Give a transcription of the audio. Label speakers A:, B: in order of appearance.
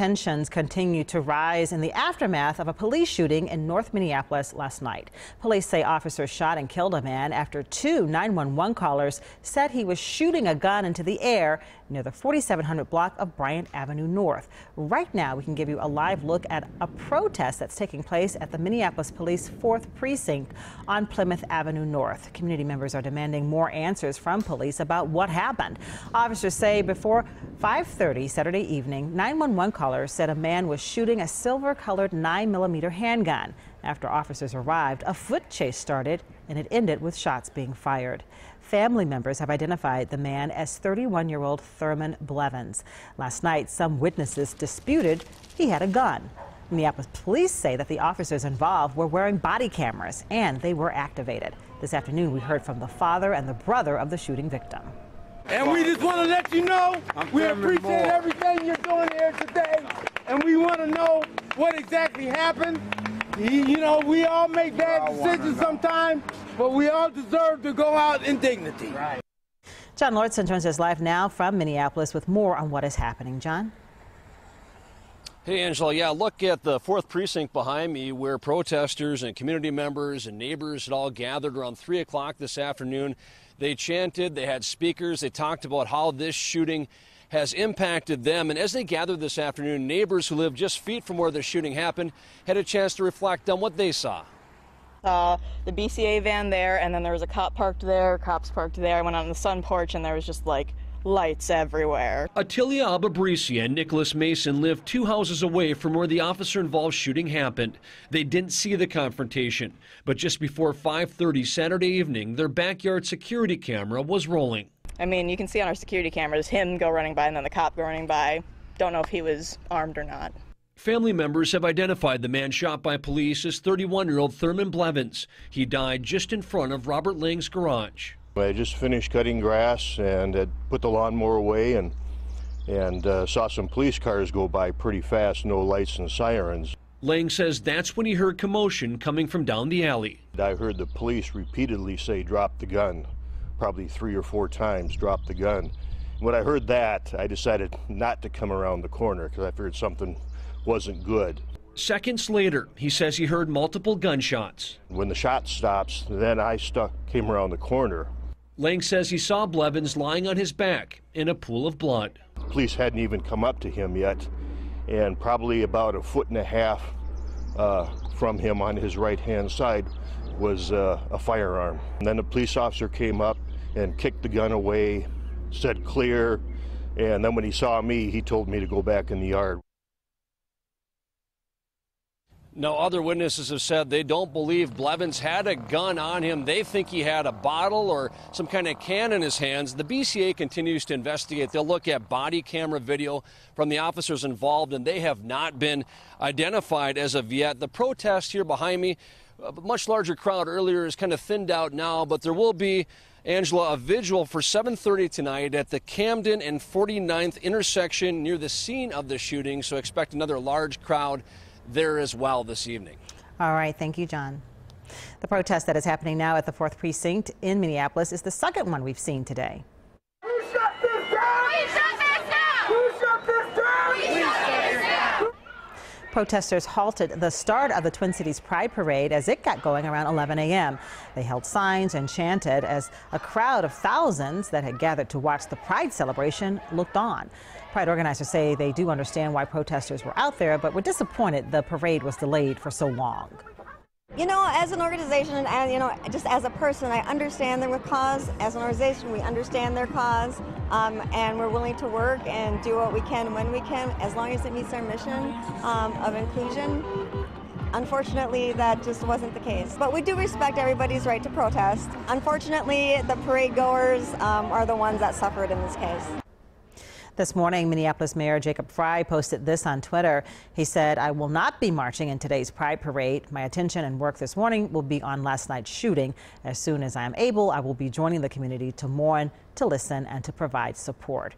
A: tensions continue to rise in the aftermath of a police shooting in North Minneapolis last night. Police say officers shot and killed a man after two 911 callers said he was shooting a gun into the air near the 4700 block of Bryant Avenue North. Right now, we can give you a live look at a protest that's taking place at the Minneapolis Police 4th Precinct on Plymouth Avenue North. Community members are demanding more answers from police about what happened. Officers say before 5:30 Saturday evening, 911 callers said a man was shooting a silver-colored 9mm handgun. After officers arrived, a foot chase started, and it ended with shots being fired. Family members have identified the man as 31-year-old Thurman Blevins. Last night, some witnesses disputed he had a gun. Minneapolis police say that the officers involved were wearing body cameras, and they were activated. This afternoon, we heard from the father and the brother of the shooting victim.
B: And we just want to let you know we appreciate everything you're doing here today, and we want to know what exactly happened. You know, we all make bad decisions sometimes, but we all deserve to go out in dignity. Right.
A: John Lauritsen joins us live now from Minneapolis with more on what is happening. John?
C: Hey, Angela. Yeah, look at the 4th Precinct behind me where protesters and community members and neighbors had all gathered around 3 o'clock this afternoon. They chanted, they had speakers, they talked about how this shooting has impacted them. And as they gathered this afternoon, neighbors who live just feet from where the shooting happened had a chance to reflect on what they saw.
D: The BCA van there, and then there was a cop parked there, cops parked there. I went out on the sun porch, and there was just like lights everywhere.
E: Atilia Ababrisi and Nicholas Mason lived 2 houses away from where the officer-involved shooting happened. They didn't see the confrontation, but just before 5:30 Saturday evening, their backyard security camera was rolling.
D: I mean, you can see on our security cameras him go running by and then the cop go running by. Don't know if he was armed or not.
E: Family members have identified the man shot by police as 31-year-old Thurman Blevins. He died just in front of Robert Lang's garage.
F: I just finished cutting grass and had put the lawnmower away and saw some police cars go by pretty fast, no lights and sirens.
E: Lang says that's when he heard commotion coming from down the alley.
F: I heard the police repeatedly say, "Drop the gun," probably 3 or 4 times, "Drop the gun." When I heard that, I decided not to come around the corner because I figured something wasn't good.
E: Seconds later, he says he heard multiple gunshots.
F: When the shot stops, then I came around the corner.
E: Lang says he saw Blevins lying on his back in a pool of blood.
F: The police hadn't even come up to him yet, and probably about 1.5 feet from him on his right-hand side was a firearm. And then the police officer came up and kicked the gun away, said clear, and then when he saw me, he told me to go back in the yard.
C: Now, other witnesses have said they don't believe Blevins had a gun on him. They think he had a bottle or some kind of can in his hands. The BCA continues to investigate. They'll look at body camera video from the officers involved, and they have not been identified as of yet. The protest here behind me, a much larger crowd earlier, is kind of thinned out now, but there will be, Angela, a vigil for 7:30 tonight at the Camden and 49th intersection near the scene of the shooting, so expect another large crowd there as well this evening.
A: All right, thank you, John. The protest that is happening now at the 4th Precinct in Minneapolis is the second one we've seen today.
B: Who shut this down? We shut this down! Who shut this down? We shut this down!
A: Protesters halted the start of the Twin Cities Pride Parade as it got going around 11 a.m. They held signs and chanted as a crowd of thousands that had gathered to watch the Pride celebration looked on. Pride organizers say they do understand why protesters were out there, but were disappointed the parade was delayed for so long.
G: You know, as an organization and, you know, just as a person, I understand their cause. As an organization, we understand their cause, and we're willing to work and do what we can when we can, as long as it meets our mission of inclusion. Unfortunately, that just wasn't the case. But we do respect everybody's right to protest. Unfortunately, the parade goers are the ones that suffered in this case.
A: This morning, Minneapolis Mayor Jacob Frey posted this on Twitter. He said, "I will not be marching in today's Pride Parade. My attention and work this morning will be on last night's shooting. As soon as I am able, I will be joining the community to mourn, to listen, and to provide support."